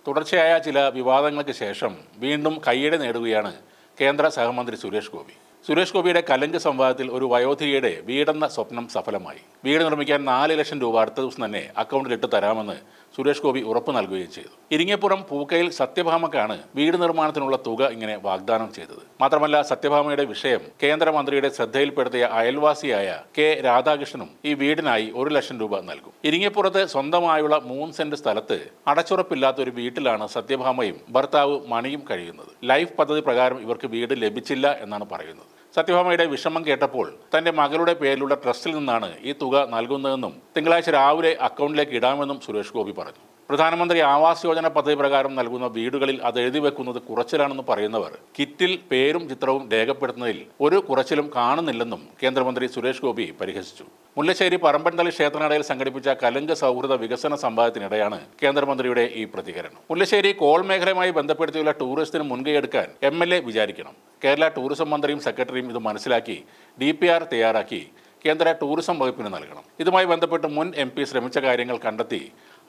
തുടർച്ചയായ ചില വിവാദങ്ങൾക്ക് ശേഷം വീണ്ടും കയ്യടി നേടുകയാണ് കേന്ദ്ര സഹമന്ത്രി സുരേഷ് ഗോപി. സുരേഷ് ഗോപിയുടെ കലങ്ക് സംവാദത്തിൽ ഒരു വയോധികയുടെ വീടെന്ന സ്വപ്നം സഫലമായി. വീട് നിർമ്മിക്കാൻ 4 ലക്ഷം രൂപ അടുത്ത ദിവസം തന്നെ അക്കൗണ്ടിലിട്ട് തരാമെന്ന് സുരേഷ് ഗോപി ഉറപ്പ് നൽകുകയും ചെയ്തു. ഇരിങ്ങപ്പുറം പൂക്കയിൽ സത്യഭാമക്കാണ് വീട് നിർമ്മാണത്തിനുള്ള തുക ഇങ്ങനെ വാഗ്ദാനം ചെയ്തത്. മാത്രമല്ല, സത്യഭാമയുടെ വിഷയം കേന്ദ്രമന്ത്രിയുടെ ശ്രദ്ധയിൽപ്പെടുത്തിയ അയൽവാസിയായ കെ രാധാകൃഷ്ണനും ഈ വീടിനായി 1 ലക്ഷം രൂപ നൽകും. ഇരിങ്ങപ്പുറത്ത് സ്വന്തമായുള്ള 3 സെന്റ് സ്ഥലത്ത് അടച്ചുറപ്പില്ലാത്ത ഒരു വീട്ടിലാണ് സത്യഭാമയും ഭർത്താവ് മണിയും കഴിയുന്നത്. ലൈഫ് പദ്ധതി പ്രകാരം ഇവർക്ക് വീട് ലഭിച്ചില്ല എന്നാണ് പറയുന്നത്. സത്യഭാമയുടെ വിഷമം കേട്ടപ്പോൾ തന്റെ മകളുടെ പേരിലുള്ള ട്രസ്റ്റിൽ നിന്നാണ് ഈ തുക നൽകുന്നതെന്നും തിങ്കളാഴ്ച രാവിലെ അക്കൗണ്ടിലേക്ക് ഇടാമെന്നും സുരേഷ് ഗോപി പറഞ്ഞു. പ്രധാനമന്ത്രി ആവാസ് യോജന പദ്ധതി പ്രകാരം നൽകുന്ന വീടുകളിൽ അത് എഴുതി വെക്കുന്നത് കുറച്ചിലാണെന്ന് പറയുന്നവർ കിറ്റിൽ പേരും ചിത്രവും രേഖപ്പെടുത്തുന്നതിൽ ഒരു കുറച്ചിലും കാണുന്നില്ലെന്നും കേന്ദ്രമന്ത്രി സുരേഷ് ഗോപി പരിഹസിച്ചു. മുല്ലശ്ശേരി പറമ്പൻതളി ക്ഷേത്രനടയിൽ സംഘടിപ്പിച്ച കലങ്ക് സൗഹൃദ വികസന സംവാദത്തിനിടെയാണ് കേന്ദ്രമന്ത്രിയുടെ ഈ പ്രതികരണം. മുല്ലശ്ശേരി കോൾ മേഖലയുമായി ബന്ധപ്പെടുത്തിയുള്ള ടൂറിസത്തിന് മുൻകൈയെടുക്കാൻ MLA വിചാരിക്കണം. കേരള ടൂറിസം മന്ത്രിയും സെക്രട്ടറിയും ഇത് മനസ്സിലാക്കി DPR തയ്യാറാക്കി കേന്ദ്ര ടൂറിസം വകുപ്പിന് നൽകണം. ഇതുമായി ബന്ധപ്പെട്ട് മുൻ MP ശ്രമിച്ച കാര്യങ്ങൾ കണ്ടെത്തി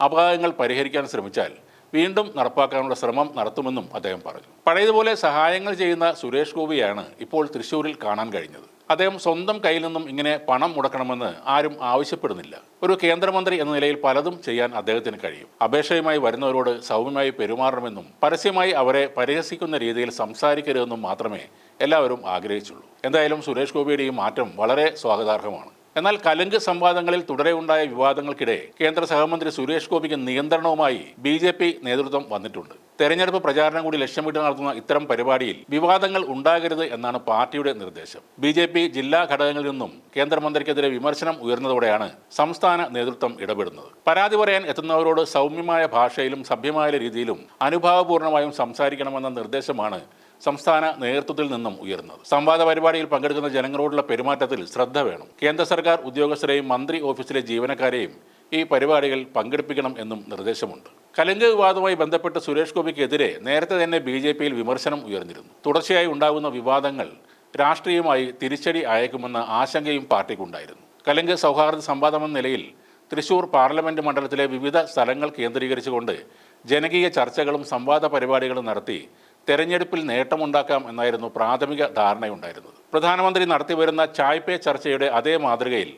അപകടങ്ങൾ പരിഹരിക്കാൻ ശ്രമിച്ചാൽ വീണ്ടും നടപ്പാക്കാനുള്ള ശ്രമം നടത്തുമെന്നും അദ്ദേഹം പറഞ്ഞു. പഴയതുപോലെ സഹായങ്ങൾ ചെയ്യുന്ന സുരേഷ് ഗോപിയാണ് ഇപ്പോൾ തൃശ്ശൂരിൽ കാണാൻ കഴിഞ്ഞത്. അദ്ദേഹം സ്വന്തം കയ്യിൽ നിന്നും ഇങ്ങനെ പണം മുടക്കണമെന്ന് ആരും ആവശ്യപ്പെടുന്നില്ല. ഒരു കേന്ദ്രമന്ത്രി എന്ന നിലയിൽ പലതും ചെയ്യാൻ അദ്ദേഹത്തിന് കഴിയും. അപേക്ഷയുമായി വരുന്നവരോട് സൗമ്യമായി പെരുമാറണമെന്നും പരസ്യമായി അവരെ പരിഹസിക്കുന്ന രീതിയിൽ സംസാരിക്കരുതെന്നും മാത്രമേ എല്ലാവരും ആഗ്രഹിച്ചുള്ളൂ. എന്തായാലും സുരേഷ് ഗോപിയുടെ ഈ മാറ്റം വളരെ സ്വാഗതാർഹമാണ്. എന്നാൽ കലങ്ക് സംവാദങ്ങളിൽ തുടരെ ഉണ്ടായ വിവാദങ്ങൾക്കിടെ കേന്ദ്ര സഹമന്ത്രി സുരേഷ് ഗോപിക്ക് നിയന്ത്രണവുമായി BJP നേതൃത്വം വന്നിട്ടുണ്ട്. തെരഞ്ഞെടുപ്പ് പ്രചാരണം കൂടി ലക്ഷ്യമിട്ട് നടത്തുന്ന ഇത്തരം പരിപാടിയിൽ വിവാദങ്ങൾ ഉണ്ടാകരുത് എന്നാണ് പാർട്ടിയുടെ നിർദ്ദേശം. BJP ജില്ലാ ഘടകങ്ങളിൽ നിന്നും കേന്ദ്രമന്ത്രിക്കെതിരെ വിമർശനം ഉയർന്നതോടെയാണ് സംസ്ഥാന നേതൃത്വം ഇടപെടുന്നത്. പരാതി പറയാൻ എത്തുന്നവരോട് സൗമ്യമായ ഭാഷയിലും സഭ്യമായ രീതിയിലും അനുഭാവപൂർണമായും സംസാരിക്കണമെന്ന നിർദ്ദേശമാണ് സംസ്ഥാന നേതൃത്വത്തിൽ നിന്നും ഉയർന്നത്. സംവാദ പരിപാടിയിൽ പങ്കെടുക്കുന്ന ജനങ്ങളോടുള്ള പെരുമാറ്റത്തിൽ ശ്രദ്ധ വേണം. കേന്ദ്ര സർക്കാർ ഉദ്യോഗസ്ഥരെയും മന്ത്രി ഓഫീസിലെ ജീവനക്കാരെയും ഈ പരിപാടികൾ പങ്കെടുപ്പിക്കണം എന്നും നിർദ്ദേശമുണ്ട്. കലങ്ക് വിവാദവുമായി ബന്ധപ്പെട്ട് സുരേഷ് ഗോപിക്കെതിരെ നേരത്തെ തന്നെ BJPയിൽ വിമർശനം ഉയർന്നിരുന്നു. തുടർച്ചയായി ഉണ്ടാകുന്ന വിവാദങ്ങൾ രാഷ്ട്രീയമായി തിരിച്ചടി അയക്കുമെന്ന ആശങ്കയും പാർട്ടിക്കുണ്ടായിരുന്നു. കലങ്ക് സൗഹാർദ്ദ സംവാദമെന്ന നിലയിൽ തൃശൂർ പാർലമെന്റ് മണ്ഡലത്തിലെ വിവിധ സ്ഥലങ്ങൾ കേന്ദ്രീകരിച്ചുകൊണ്ട് ജനകീയ ചർച്ചകളും സംവാദ പരിപാടികളും നടത്തി തെരഞ്ഞെടുപ്പിൽ നേട്ടമുണ്ടാക്കാം എന്നായിരുന്നു പ്രാഥമിക ധാരണയുണ്ടായിരുന്നത്. പ്രധാനമന്ത്രി നടത്തിവരുന്ന ചായ് പേ ചർച്ചയുടെ അതേ മാതൃകയിൽ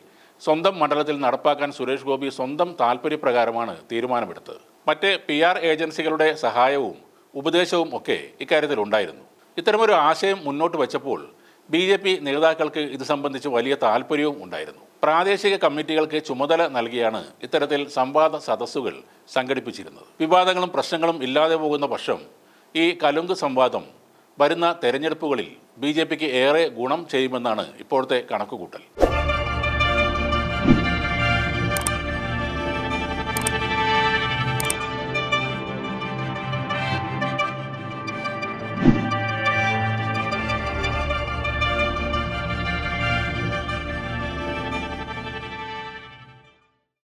സ്വന്തം മണ്ഡലത്തിൽ നടപ്പാക്കാൻ സുരേഷ് ഗോപി സ്വന്തം താൽപ്പര്യപ്രകാരമാണ് തീരുമാനമെടുത്തത്. മറ്റ് PR ഏജൻസികളുടെ സഹായവും ഉപദേശവും ഒക്കെ ഇക്കാര്യത്തിൽ ഉണ്ടായിരുന്നു. ഇത്തരമൊരു ആശയം മുന്നോട്ട് വെച്ചപ്പോൾ BJP നേതാക്കൾക്ക് ഇത് സംബന്ധിച്ച് വലിയ താല്പര്യവും ഉണ്ടായിരുന്നു. പ്രാദേശിക കമ്മിറ്റികൾക്ക് ചുമതല നൽകിയാണ് ഇത്തരത്തിൽ സംവാദ സദസ്സുകൾ സംഘടിപ്പിച്ചിരുന്നത്. വിവാദങ്ങളും പ്രശ്നങ്ങളും ഇല്ലാതെ പോകുന്ന പക്ഷം ഈ കലങ്ക് സംവാദം വരുന്ന തെരഞ്ഞെടുപ്പുകളിൽ BJPക്ക് ഏറെ ഗുണം ചെയ്യുമെന്നാണ് ഇപ്പോഴത്തെ കണക്കുകൂട്ടൽ.